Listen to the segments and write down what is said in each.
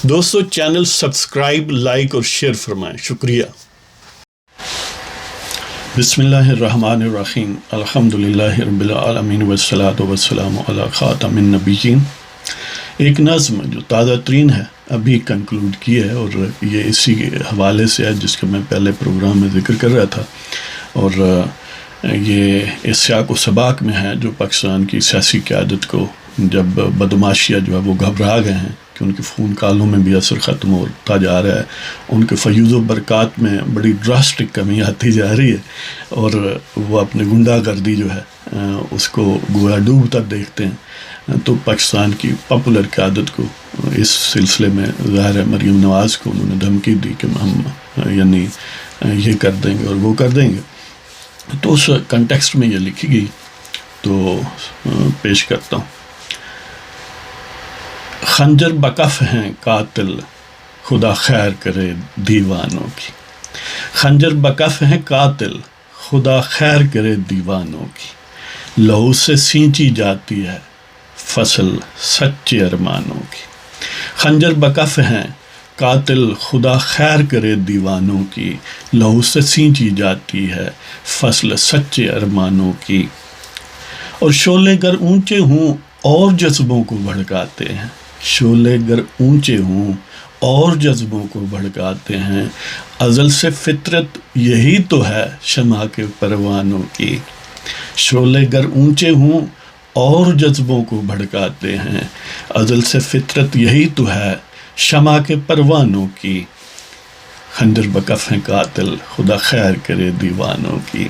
دوستو channel subscribe, like اور share فرمائیں، شکریہ۔ بسم اللہ الرحمن الرحیم، الحمدللہ رب العالمین والصلاة والسلام علی خاتم النبیین۔ ایک نظم جو تازہ ترین ہے ابھی کنکلوڈ کی ہے، اور یہ اسی حوالے سے ہے جس کا میں پہلے پروگرام میں ذکر کر رہا تھا، اور یہ اس سیاق و سباق میں ہے جو پاکستان کی سیاسی قیادت کو جب بدماشیہ جو ہے وہ گھبرا گئے ہیں کہ ان کے فون کالوں میں بھی اثر ختم ہوتا جا رہا ہے، ان کے فیوز و برکات میں بڑی ڈراسٹک کمی آتی جا رہی ہے، اور وہ اپنے گنڈا گردی جو ہے اس کو گویا ڈوبتا دیکھتے ہیں، تو پاکستان کی پاپولر قیادت کو اس سلسلے میں ظاہر ہے مریم نواز کو انہوں نے دھمکی دی کہ ہم یعنی یہ کر دیں گے اور وہ کر دیں گے۔ تو اس کنٹیکسٹ میں یہ لکھی گئی، تو پیش کرتا ہوں۔ خنجر بکف ہیں قاتل، خدا خیر کرے دیوانوں کی۔ خنجر بکف ہیں قاتل، خدا خیر کرے دیوانوں کی۔ لہو سے سینچی جاتی ہے فصل سچے ارمانوں کی۔ خنجر بکف ہیں قاتل، خدا خیر کرے دیوانوں کی۔ لہو سے سینچی جاتی ہے فصل سچے ارمانوں کی۔ اور شعلے گر اونچے ہوں اور جذبوں کو بھڑکاتے ہیں، شعلے گر اونچے ہوں اور جذبوں کو بھڑکاتے ہیں۔ ازل سے فطرت یہی تو ہے شمع کے پروانوں کی۔ شعلے گر اونچے ہوں اور جذبوں کو بھڑکاتے ہیں، ازل سے فطرت یہی تو ہے شمع کے پروانوں کی۔ خنجر بکف ہیں قاتل، خدا خیر کرے دیوانوں کی۔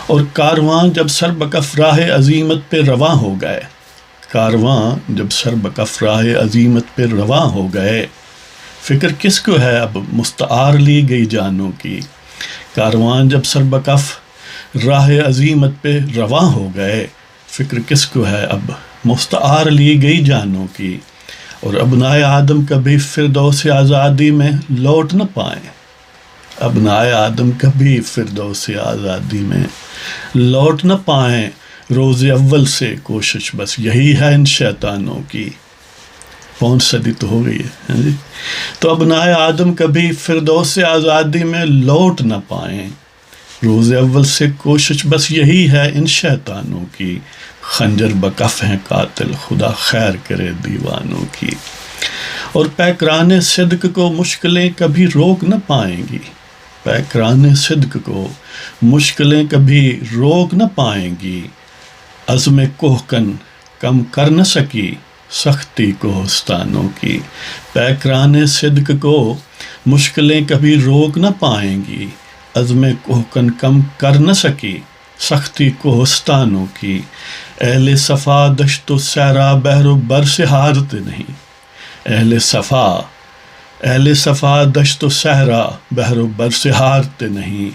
اور کارواں جب سر بکف راہ عزیمت پہ رواں ہو گئے، کارواں جب سر بکف راہ عزیمت پہ رواں ہو گئے، فکر کس کو ہے اب مستعار لی گئی جانوں کی۔ کارواں جب سر بکف راہ عزیمت پہ رواں ہو گئے، فکر کس کو ہے اب مستعار لی گئی جانوں کی۔ اور ابنائے آدم کبھی فردوس آزادی میں لوٹ نہ پائیں، ابنائے آدم کبھی فردوس آزادی میں لوٹ نہ پائیں۔ روز اول سے کوشش بس یہی ہے ان شیطانوں کی۔ 5 صدی تو ہو گئی ہے جی۔ تو ابنائے آدم کبھی فردوس آزادی میں لوٹ نہ پائیں، روز اول سے کوشش بس یہی ہے ان شیطانوں کی۔ خنجر بکف ہیں قاتل، خدا خیر کرے دیوانوں کی۔ اور پیکران صدق کو مشکلیں کبھی روک نہ پائیں گی، پیکران صدق کو مشکلیں کبھی روک نہ پائیں گی۔ عزم کوہکن کم کر نہ سکی سختی کوہستانوں کی۔ پیکران صدق کو مشکلیں کبھی روک نہ پائیں گی، عزم کوہکن کم کر نہ سکی سختی کوہستانوں کی۔ اہل صفا دشت و صحرا بحر و بر سے ہارتے نہیں، اہل صفا دشت و صحرا بحر و بر سے ہارتے نہیں۔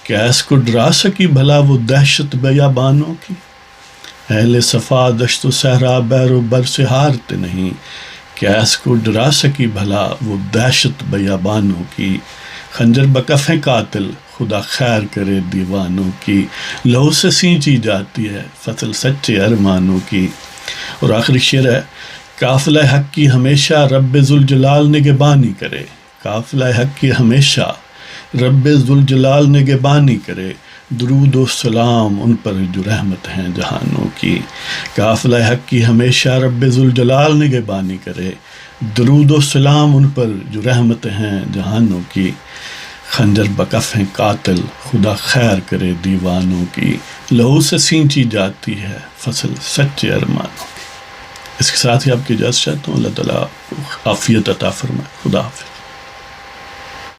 کیس کو ڈرا سکی بھلا وہ دہشت بیابانوں کی۔ اہل صفا دشت و صحرا بحر و بر سے ہارتے نہیں، کیس کو ڈرا سکی بھلا وہ دہشت بیابانوں کی۔ خنجر بکف ہیں قاتل، خدا خیر کرے دیوانوں کی۔ لہو سے سینچی جاتی ہے فصل سچے ارمانوں کی۔ اور آخری شعر ہے، قافلہ حق کی ہمیشہ رب ذوالجلال نگہبانی کرے، قافلہ حق کی ہمیشہ رب ذوالجلال نگہبانی کرے۔ درود و سلام ان پر جو رحمت ہیں جہانوں کی۔ قافلہ حق کی ہمیشہ رب ذوالجلال نگہبانی کرے، درود و سلام ان پر جو رحمت ہیں جہانوں کی۔ خنجر بکف ہیں قاتل، خدا خیر کرے دیوانوں کی۔ لہو سے سینچی جاتی ہے فصل سچے ارمانوں کی۔ اس کے ساتھ ہی آپ کی اجازت چاہتا ہوں، اللہ تعالیٰ عافیت عطا فرمائے۔ خدا حافظ۔